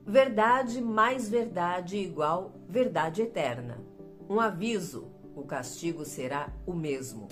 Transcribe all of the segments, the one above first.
Verdade mais verdade igual verdade eterna. Um aviso: o castigo será o mesmo.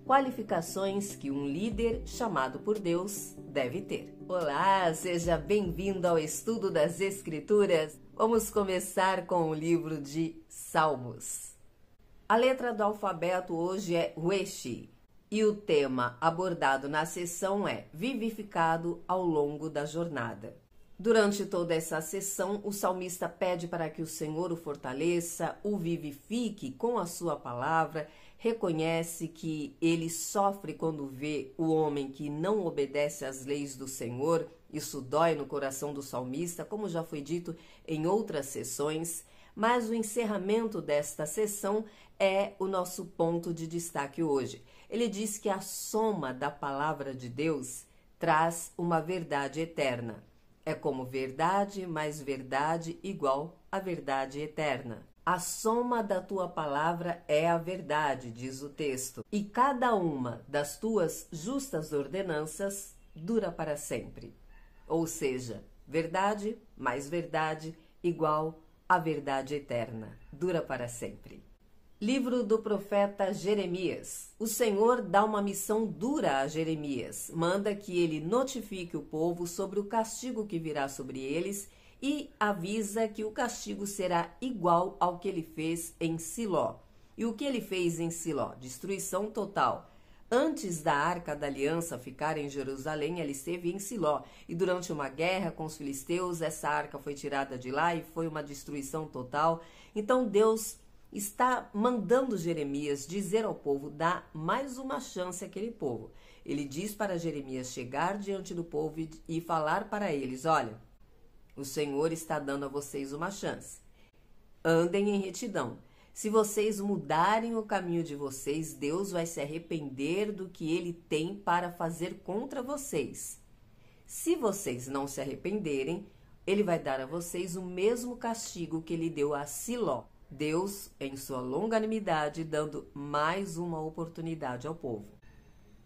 Qualificações que um líder chamado por Deus deve ter. Olá, seja bem-vindo ao estudo das Escrituras. Vamos começar com o livro de Salmos. A letra do alfabeto hoje é Resh e o tema abordado na sessão é vivificado ao longo da jornada. Durante toda essa sessão, o salmista pede para que o Senhor o fortaleça, o vivifique com a sua palavra, reconhece que ele sofre quando vê o homem que não obedece às leis do Senhor. Isso dói no coração do salmista, como já foi dito em outras sessões, mas o encerramento desta sessão é o nosso ponto de destaque hoje. Ele diz que a soma da palavra de Deus traz uma verdade eterna. É como verdade mais verdade igual a verdade eterna. A soma da tua palavra é a verdade, diz o texto, e cada uma das tuas justas ordenanças dura para sempre. Ou seja, verdade mais verdade igual a verdade eterna, dura para sempre. Livro do profeta Jeremias. O Senhor dá uma missão dura a Jeremias. Manda que ele notifique o povo sobre o castigo que virá sobre eles e avisa que o castigo será igual ao que ele fez em Siló. E o que ele fez em Siló? Destruição total. Antes da Arca da Aliança ficar em Jerusalém, ela esteve em Siló. E durante uma guerra com os filisteus, essa arca foi tirada de lá e foi uma destruição total. Então Deus está mandando Jeremias dizer ao povo, dar mais uma chance àquele povo. Ele diz para Jeremias chegar diante do povo e falar para eles, olha, o Senhor está dando a vocês uma chance. Andem em retidão. Se vocês mudarem o caminho de vocês, Deus vai se arrepender do que ele tem para fazer contra vocês. Se vocês não se arrependerem, ele vai dar a vocês o mesmo castigo que ele deu a Siló. Deus, em sua longanimidade, dando mais uma oportunidade ao povo.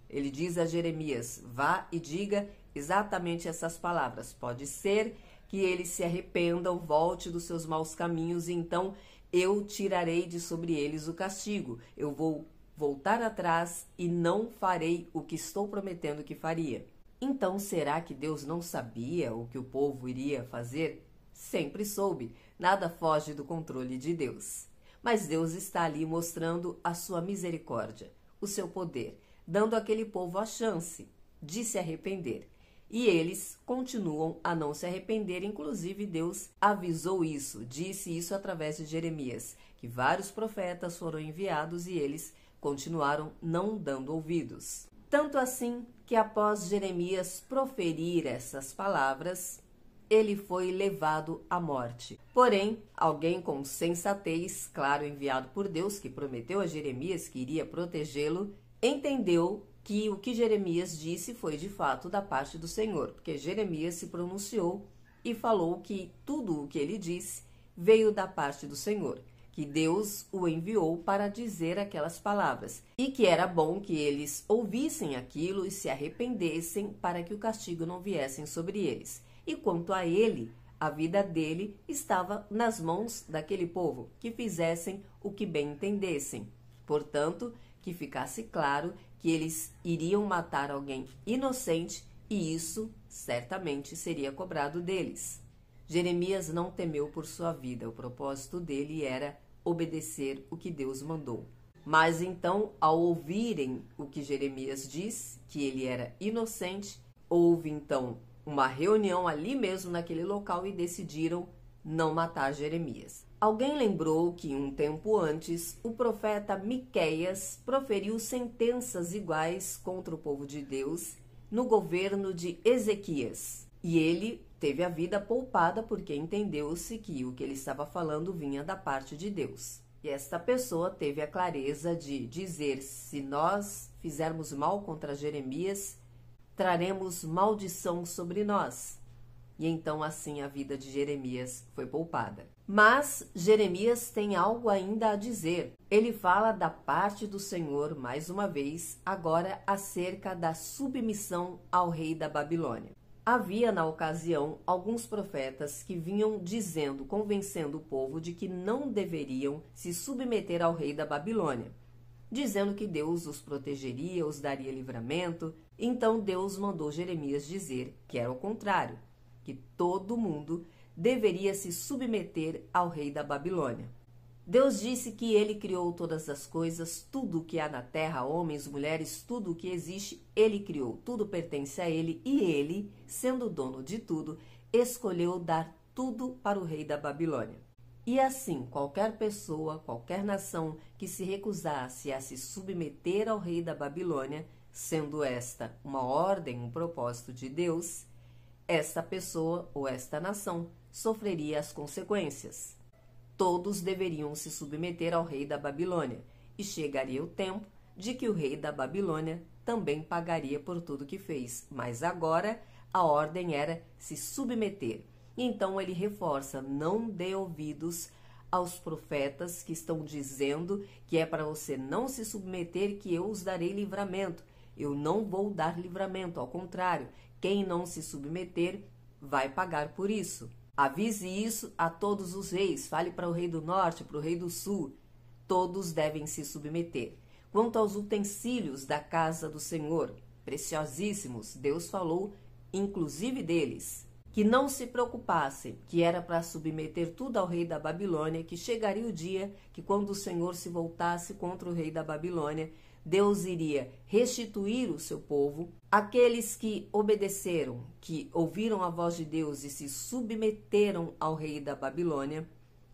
Ele diz a Jeremias, vá e diga exatamente essas palavras. Pode ser que eles se arrependam, volte dos seus maus caminhos, e então eu tirarei de sobre eles o castigo. Eu vou voltar atrás e não farei o que estou prometendo que faria. Então, será que Deus não sabia o que o povo iria fazer? Sempre soube, nada foge do controle de Deus. Mas Deus está ali mostrando a sua misericórdia, o seu poder, dando àquele povo a chance de se arrepender. E eles continuam a não se arrepender, inclusive Deus avisou isso, disse isso através de Jeremias, que vários profetas foram enviados e eles continuaram não dando ouvidos. Tanto assim que após Jeremias proferir essas palavras, ele foi levado à morte. Porém, alguém com sensatez, claro, enviado por Deus, que prometeu a Jeremias que iria protegê-lo, entendeu que o que Jeremias disse foi de fato da parte do Senhor, porque Jeremias se pronunciou e falou que tudo o que ele disse veio da parte do Senhor, que Deus o enviou para dizer aquelas palavras e que era bom que eles ouvissem aquilo e se arrependessem para que o castigo não viesse sobre eles. E quanto a ele, a vida dele estava nas mãos daquele povo, que fizessem o que bem entendessem. Portanto, que ficasse claro que eles iriam matar alguém inocente e isso certamente seria cobrado deles. Jeremias não temeu por sua vida, o propósito dele era obedecer o que Deus mandou. Mas então, ao ouvirem o que Jeremias disse, que ele era inocente, houve então uma reunião ali mesmo naquele local e decidiram não matar Jeremias. Alguém lembrou que um tempo antes o profeta Miqueias proferiu sentenças iguais contra o povo de Deus no governo de Ezequias. E ele teve a vida poupada porque entendeu-se que o que ele estava falando vinha da parte de Deus. E esta pessoa teve a clareza de dizer, se nós fizermos mal contra Jeremias, traremos maldição sobre nós. E então assim a vida de Jeremias foi poupada. Mas Jeremias tem algo ainda a dizer. Ele fala da parte do Senhor, mais uma vez, agora acerca da submissão ao rei da Babilônia. Havia na ocasião alguns profetas que vinham dizendo, convencendo o povo de que não deveriam se submeter ao rei da Babilônia, dizendo que Deus os protegeria, os daria livramento. Então Deus mandou Jeremias dizer que era o contrário, que todo mundo deveria se submeter ao rei da Babilônia. Deus disse que ele criou todas as coisas, tudo o que há na terra, homens, mulheres, tudo o que existe, ele criou, tudo pertence a ele, e ele, sendo dono de tudo, escolheu dar tudo para o rei da Babilônia. E assim, qualquer pessoa, qualquer nação que se recusasse a se submeter ao rei da Babilônia, sendo esta uma ordem, um propósito de Deus, esta pessoa ou esta nação sofreria as consequências. Todos deveriam se submeter ao rei da Babilônia, e chegaria o tempo de que o rei da Babilônia também pagaria por tudo que fez. Mas agora a ordem era se submeter. Então ele reforça: não dê ouvidos aos profetas que estão dizendo que é para você não se submeter que eu os darei livramento. Eu não vou dar livramento, ao contrário, quem não se submeter vai pagar por isso. Avise isso a todos os reis, fale para o rei do norte, para o rei do sul. Todos devem se submeter. Quanto aos utensílios da casa do Senhor, preciosíssimos, Deus falou inclusive deles, que não se preocupassem, que era para submeter tudo ao rei da Babilônia, que chegaria o dia que, quando o Senhor se voltasse contra o rei da Babilônia, Deus iria restituir o seu povo. Aqueles que obedeceram, que ouviram a voz de Deus e se submeteram ao rei da Babilônia,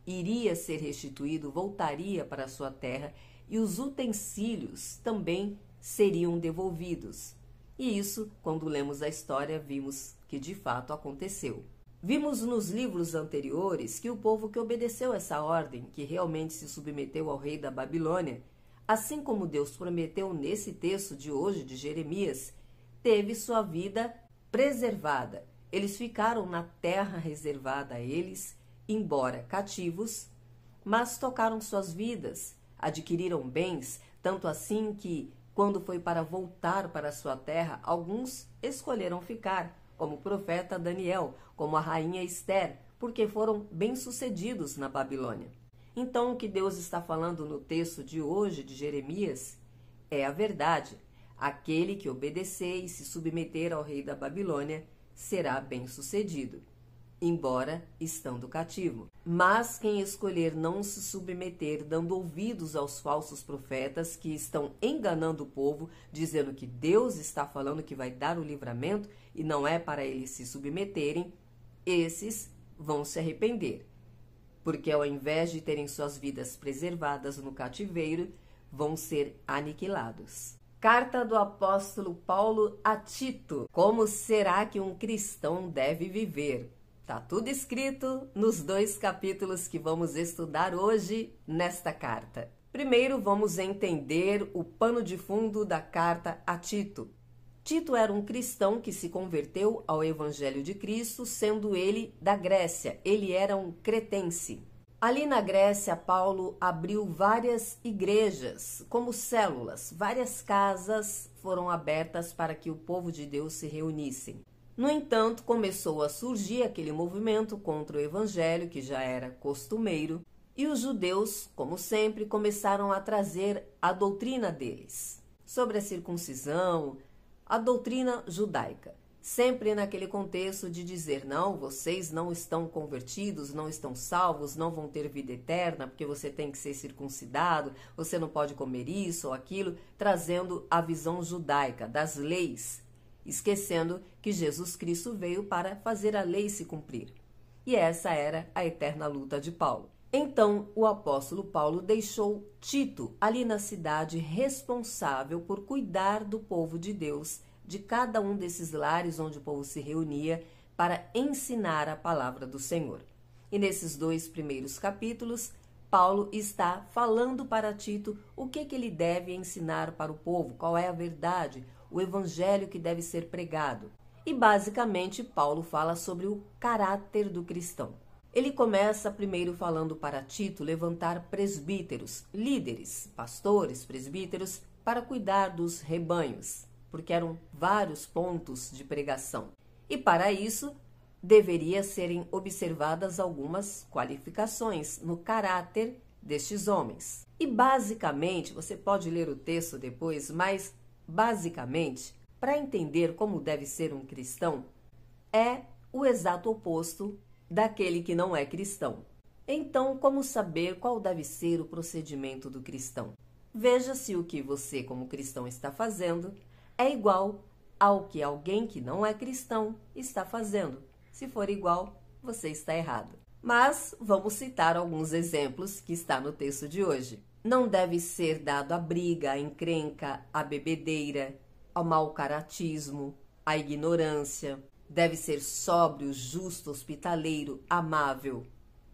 iria ser restituído, voltaria para a sua terra, e os utensílios também seriam devolvidos. E isso, quando lemos a história, vimos que de fato aconteceu. Vimos nos livros anteriores que o povo que obedeceu essa ordem, que realmente se submeteu ao rei da Babilônia, assim como Deus prometeu nesse texto de hoje de Jeremias, teve sua vida preservada. Eles ficaram na terra reservada a eles, embora cativos, mas tocaram suas vidas, adquiriram bens, tanto assim que, quando foi para voltar para sua terra, alguns escolheram ficar, como o profeta Daniel, como a rainha Esther, porque foram bem-sucedidos na Babilônia. Então, o que Deus está falando no texto de hoje de Jeremias é a verdade. Aquele que obedecer e se submeter ao rei da Babilônia será bem-sucedido, embora estando cativo. Mas quem escolher não se submeter, dando ouvidos aos falsos profetas que estão enganando o povo, dizendo que Deus está falando que vai dar o livramento e não é para eles se submeterem, esses vão se arrepender, porque ao invés de terem suas vidas preservadas no cativeiro, vão ser aniquilados. Carta do apóstolo Paulo a Tito. Como será que um cristão deve viver? Está tudo escrito nos 2 capítulos que vamos estudar hoje nesta carta. Primeiro vamos entender o pano de fundo da carta a Tito. Tito era um cristão que se converteu ao Evangelho de Cristo, sendo ele da Grécia. Ele era um cretense. Ali na Grécia, Paulo abriu várias igrejas, como células. Várias casas foram abertas para que o povo de Deus se reunissem. No entanto, começou a surgir aquele movimento contra o Evangelho, que já era costumeiro, e os judeus, como sempre, começaram a trazer a doutrina deles sobre a circuncisão, a doutrina judaica, sempre naquele contexto de dizer: não, vocês não estão convertidos, não estão salvos, não vão ter vida eterna, porque você tem que ser circuncidado, você não pode comer isso ou aquilo, trazendo a visão judaica das leis, esquecendo que Jesus Cristo veio para fazer a lei se cumprir. E essa era a eterna luta de Paulo. Então, o apóstolo Paulo deixou Tito ali na cidade, responsável por cuidar do povo de Deus, de cada um desses lares onde o povo se reunia, para ensinar a palavra do Senhor. E nesses 2 primeiros capítulos, Paulo está falando para Tito o que ele deve ensinar para o povo, qual é a verdade, o evangelho que deve ser pregado. E basicamente, Paulo fala sobre o caráter do cristão. Ele começa primeiro falando para Tito levantar presbíteros, líderes, pastores, presbíteros, para cuidar dos rebanhos, porque eram vários pontos de pregação. E para isso, deveria serem observadas algumas qualificações no caráter destes homens. E basicamente, você pode ler o texto depois, mas basicamente, para entender como deve ser um cristão, é o exato oposto daquele que não é cristão. Então, como saber qual deve ser o procedimento do cristão? Veja se o que você, como cristão, está fazendo é igual ao que alguém que não é cristão está fazendo. Se for igual, você está errado. Mas vamos citar alguns exemplos que está no texto de hoje. Não deve ser dado a briga, a encrenca, a bebedeira, ao mau caratismo, à ignorância. Deve ser sóbrio, justo, hospitaleiro, amável.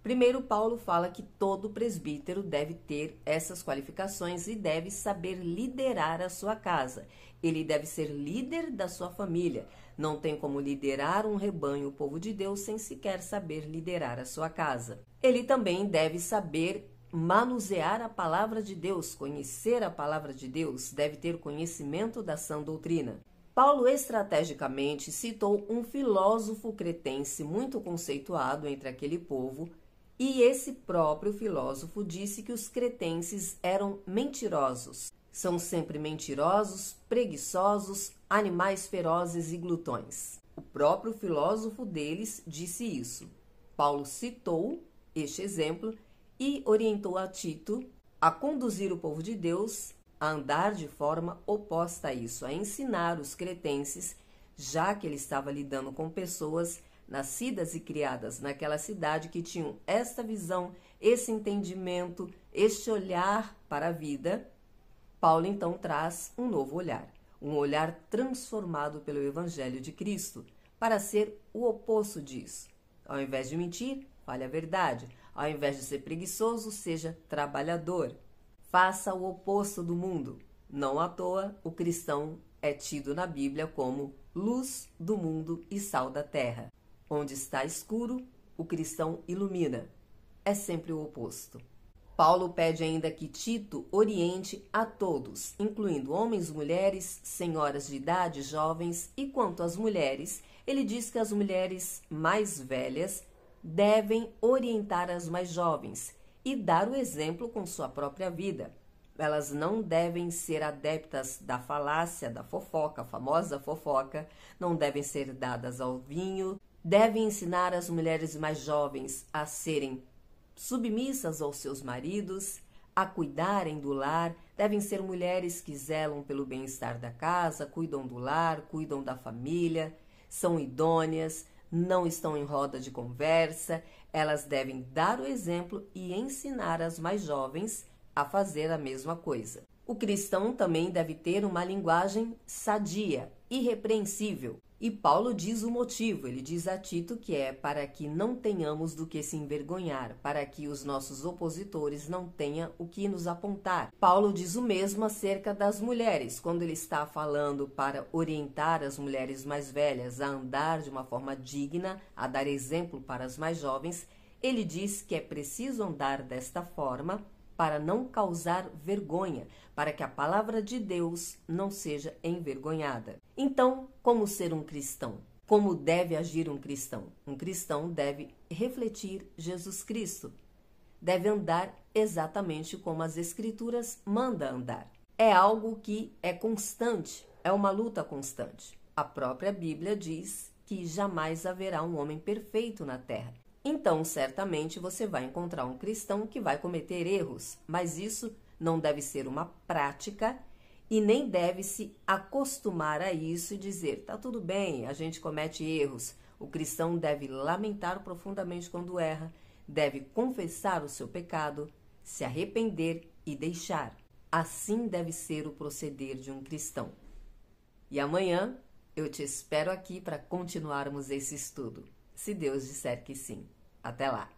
Primeiro, Paulo fala que todo presbítero deve ter essas qualificações e deve saber liderar a sua casa. Ele deve ser líder da sua família. Não tem como liderar um rebanho, o povo de Deus, sem sequer saber liderar a sua casa. Ele também deve saber manusear a palavra de Deus, conhecer a palavra de Deus, deve ter conhecimento da sã doutrina. Paulo estrategicamente citou um filósofo cretense muito conceituado entre aquele povo, e esse próprio filósofo disse que os cretenses eram mentirosos. São sempre mentirosos, preguiçosos, animais ferozes e glutões. O próprio filósofo deles disse isso. Paulo citou este exemplo e orientou a Tito a conduzir o povo de Deus a andar de forma oposta a isso, a ensinar os cretenses, já que ele estava lidando com pessoas nascidas e criadas naquela cidade que tinham esta visão, esse entendimento, este olhar para a vida. Paulo então traz um novo olhar, um olhar transformado pelo Evangelho de Cristo, para ser o oposto disso. Ao invés de mentir, fale a verdade. Ao invés de ser preguiçoso, seja trabalhador. Faça o oposto do mundo. Não à toa, o cristão é tido na Bíblia como luz do mundo e sal da terra. Onde está escuro, o cristão ilumina. É sempre o oposto. Paulo pede ainda que Tito oriente a todos, incluindo homens, mulheres, senhoras de idade, jovens, e quanto às mulheres, ele diz que as mulheres mais velhas devem orientar as mais jovens e dar o exemplo com sua própria vida. Elas não devem ser adeptas da falácia, da fofoca, a famosa fofoca, não devem ser dadas ao vinho, devem ensinar as mulheres mais jovens a serem submissas aos seus maridos, a cuidarem do lar, devem ser mulheres que zelam pelo bem-estar da casa, cuidam do lar, cuidam da família, são idôneas, não estão em roda de conversa, elas devem dar o exemplo e ensinar as mais jovens a fazer a mesma coisa. O cristão também deve ter uma linguagem sadia, irrepreensível. E Paulo diz o motivo, ele diz a Tito que é para que não tenhamos do que se envergonhar, para que os nossos opositores não tenham o que nos apontar. Paulo diz o mesmo acerca das mulheres, quando ele está falando para orientar as mulheres mais velhas a andar de uma forma digna, a dar exemplo para as mais jovens, ele diz que é preciso andar desta forma para não causar vergonha, para que a palavra de Deus não seja envergonhada. Então, como ser um cristão? Como deve agir um cristão? Um cristão deve refletir Jesus Cristo. Deve andar exatamente como as Escrituras mandam andar. É algo que é constante, é uma luta constante. A própria Bíblia diz que jamais haverá um homem perfeito na terra. Então, certamente, você vai encontrar um cristão que vai cometer erros, mas isso não deve ser uma prática e nem deve se acostumar a isso e dizer, tá tudo bem, a gente comete erros. O cristão deve lamentar profundamente quando erra, deve confessar o seu pecado, se arrepender e deixar. Assim deve ser o proceder de um cristão. E amanhã eu te espero aqui para continuarmos esse estudo, se Deus disser que sim. Até lá!